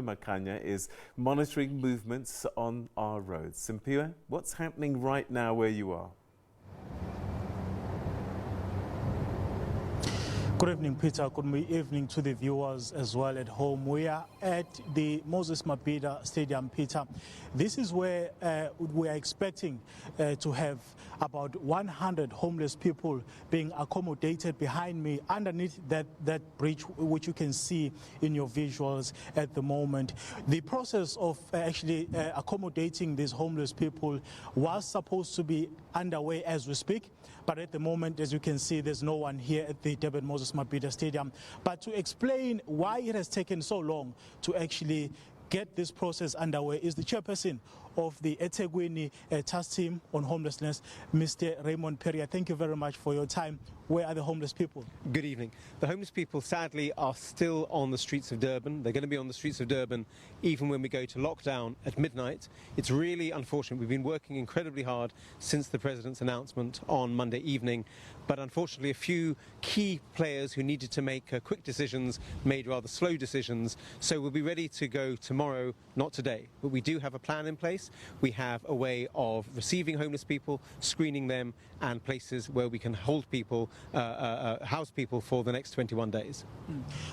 Makhanya is monitoring movements on our roads. Simphiwe, what's happening right now where you are? Good evening, Peter. Good evening to the viewers as well at home. We are at the Moses Mabhida Stadium, Peter. This is where we are expecting to have about 100 homeless people being accommodated behind me underneath that bridge, which you can see in your visuals at the moment. The process of actually accommodating these homeless people was supposed to be underway as we speak, but at the moment, as you can see, there's no one here at the Durban Moses Mabhida Stadium. But to explain why it has taken so long to actually get this process underway is the chairperson of the eThekwini task team on homelessness, Mr. Raymond Perry. Thank you very much for your time. Where are the homeless people? Good evening. The homeless people, sadly, are still on the streets of Durban. They're going to be on the streets of Durban even when we go to lockdown at midnight. It's really unfortunate. We've been working incredibly hard since the President's announcement on Monday evening, but unfortunately a few key players who needed to make quick decisions made rather slow decisions. So we'll be ready to go tomorrow, not today. But we do have a plan in place. We have a way of receiving homeless people, screening them, and places where we can hold people, house people for the next 21 days.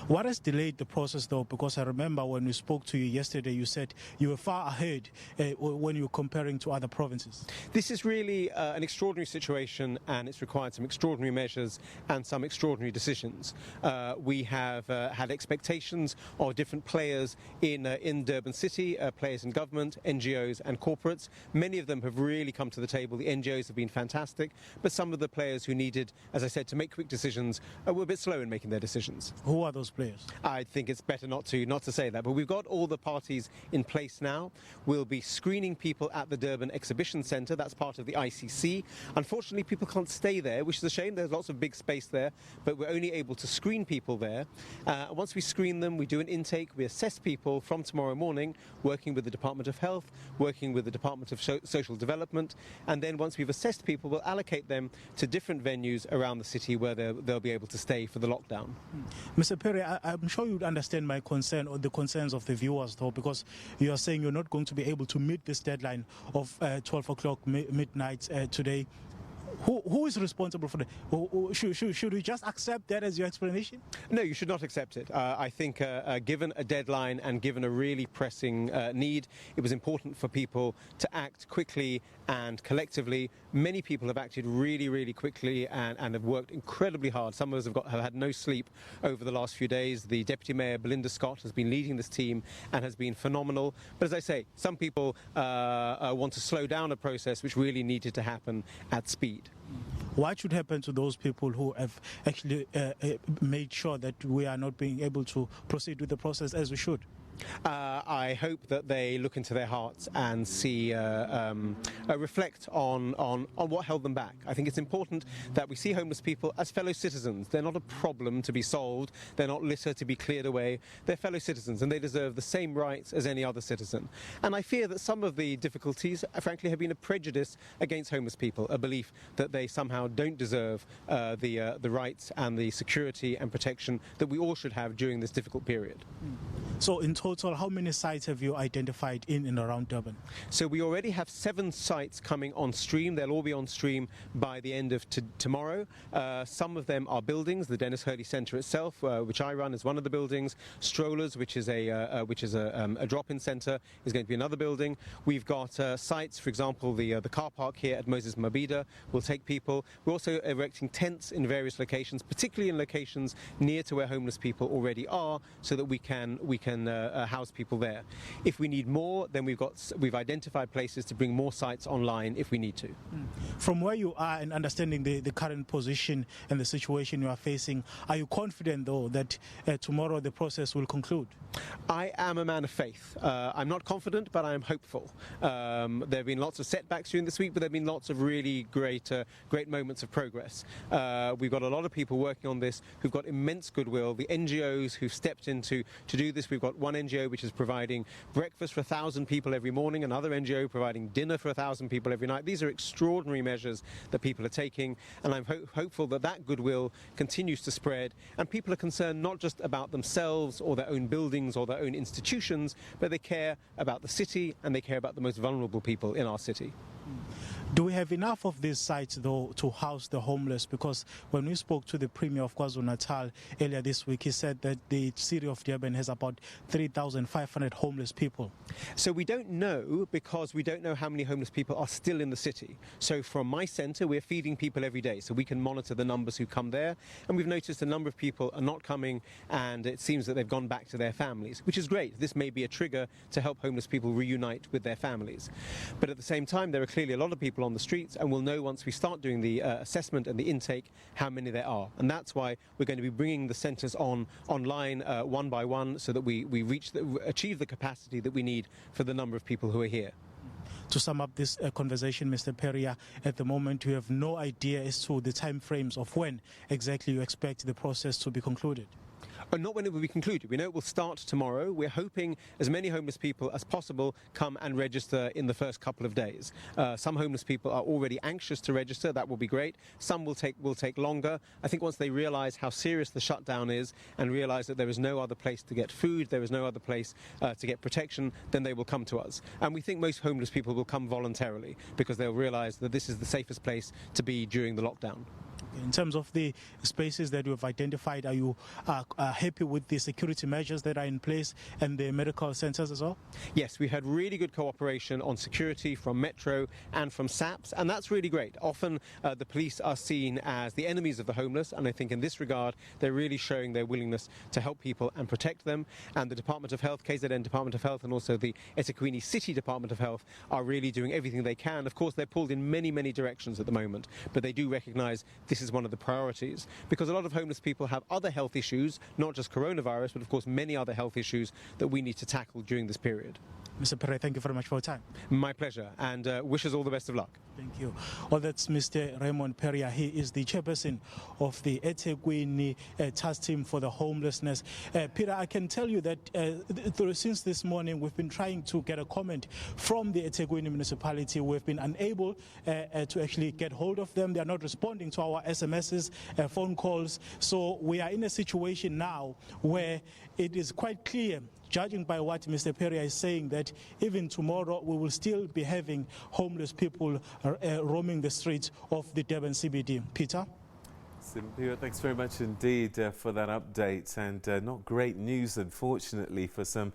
What has delayed the process, though? Because I remember when we spoke to you yesterday, you said you were far ahead when you were comparing to other provinces. This is really an extraordinary situation, and it's required some extraordinary measures and some extraordinary decisions. We have had expectations of different players in Durban City, players in government, NGOs and corporates. Many of them have really come to the table. The NGOs have been fantastic, but some of the players who needed, as I said, to make quick decisions were a bit slow in making their decisions. Who are those players? I think it's better not to say that, but we've got all the parties in place now. We'll be screening people at the Durban Exhibition Centre. That's part of the ICC. Unfortunately, people can't stay there, which is a shame. There's lots of big space there, but we're only able to screen people there. Once we screen them, we do an intake. We assess people from tomorrow morning, working with the Department of Health, working with the Department of Social Development, and then once we've assessed people, we'll allocate them to different venues around the city where they'll be able to stay for the lockdown. Mr. Perry, I'm sure you'd understand my concern or the concerns of the viewers, though, because you are saying you're not going to be able to meet this deadline of 12 o'clock midnight today. Who is responsible for that? Should we just accept that as your explanation? No, you should not accept it. I think given a deadline and given a really pressing need, it was important for people to act quickly and collectively. Many people have acted really, really quickly and have worked incredibly hard. Some of us have had no sleep over the last few days. The Deputy Mayor, Belinda Scott, has been leading this team and has been phenomenal. But as I say, some people want to slow down a process which really needed to happen at speed. What should happen to those people who have actually made sure that we are not being able to proceed with the process as we should? I hope that they look into their hearts and see, reflect on what held them back. I think it's important that we see homeless people as fellow citizens. They're not a problem to be solved. They're not litter to be cleared away. They're fellow citizens, and they deserve the same rights as any other citizen. And I fear that some of the difficulties, frankly, have been a prejudice against homeless people, a belief that they somehow don't deserve the rights and the security and protection that we all should have during this difficult period. So in total, how many sites have you identified in and around Durban? So we already have 7 sites coming on stream. They'll all be on stream by the end of tomorrow. Some of them are buildings. The Dennis Hurley Centre itself, which I run, is one of the buildings. Strollers, which is a drop-in centre, is going to be another building. We've got sites, for example, the car park here at Moses Mabhida will take people. We're also erecting tents in various locations, particularly in locations near to where homeless people already are, so that we can house people there. If we need more, then we've identified places to bring more sites online if we need to. From where you are and understanding the current position and the situation you are facing, are you confident, though, that tomorrow the process will conclude? I am a man of faith. I'm not confident, but I am hopeful. There have been lots of setbacks during this week, but there have been lots of really great great moments of progress. We've got a lot of people working on this who've got immense goodwill. The NGOs who've stepped in to do this, we've got one NGO which is providing breakfast for 1,000 people every morning, another NGO providing dinner for 1,000 people every night. These are extraordinary measures that people are taking, and I'm hopeful that that goodwill continues to spread, and people are concerned not just about themselves or their own buildings or their own institutions, but they care about the city and they care about the most vulnerable people in our city. Do we have enough of these sites, though, to house the homeless? Because when we spoke to the Premier of KwaZulu-Natal earlier this week, he said that the city of Durban has about 3,500 homeless people. So we don't know, because we don't know how many homeless people are still in the city. So from my centre, we're feeding people every day, so we can monitor the numbers who come there. And we've noticed a number of people are not coming, and it seems that they've gone back to their families, which is great. This may be a trigger to help homeless people reunite with their families. But at the same time, there are clearly a lot of people on the streets, and we'll know once we start doing the assessment and the intake how many there are. And that's why we're going to be bringing the centres online one by one, so that we achieve the capacity that we need for the number of people who are here. To sum up this conversation, Mr. Peria, at the moment you have no idea as to the time frames of when exactly you expect the process to be concluded. Not when it will be concluded. We know it will start tomorrow. We're hoping as many homeless people as possible come and register in the first couple of days. Some homeless people are already anxious to register. That will be great. Some will take longer. I think once they realise how serious the shutdown is and realise that there is no other place to get food, there is no other place to get protection, then they will come to us. And we think most homeless people will come voluntarily, because they'll realise that this is the safest place to be during the lockdown. In terms of the spaces that you have identified, are you happy with the security measures that are in place and the medical centres as well? Yes, we've had really good cooperation on security from Metro and from SABC, and that's really great. Often the police are seen as the enemies of the homeless, and I think in this regard they're really showing their willingness to help people and protect them. And the Department of Health, KZN Department of Health, and also the eThekwini City Department of Health are really doing everything they can. Of course, they're pulled in many, many directions at the moment, but they do recognise this is one of the priorities, because a lot of homeless people have other health issues, not just coronavirus, but of course many other health issues that we need to tackle during this period. Mr. Pereira, thank you very much for your time. My pleasure, and wish us all the best of luck. Thank you. Well, that's Mr. Raymond Pereira. He is the chairperson of the eThekwini task team for the homelessness. Peter, I can tell you that since this morning we've been trying to get a comment from the eThekwini municipality. We've been unable to actually get hold of them. They are not responding to our SMSs, phone calls. So we are in a situation now where it is quite clear, judging by what Mr. Pereira is saying, that even tomorrow we will still be having homeless people roaming the streets of the Durban CBD. Peter? Simphiwe, thanks very much indeed for that update, and not great news, unfortunately, for some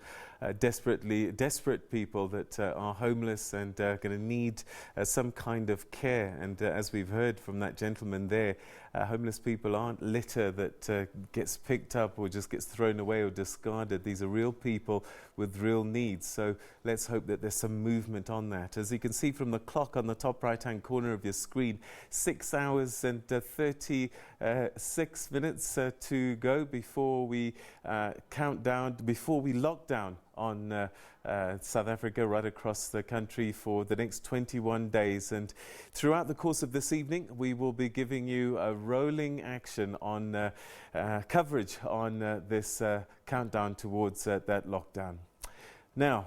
desperate people that are homeless and going to need some kind of care. And as we've heard from that gentleman there, homeless people aren't litter that gets picked up or just gets thrown away or discarded. These are real people with real needs. So let's hope that there's some movement on that. As you can see from the clock on the top right-hand corner of your screen, 6 hours and 36 minutes to go before we count down, before we lock down on South Africa, right across the country for the next 21 days. And throughout the course of this evening, we will be giving you a rolling action on coverage on this countdown towards that lockdown. Now,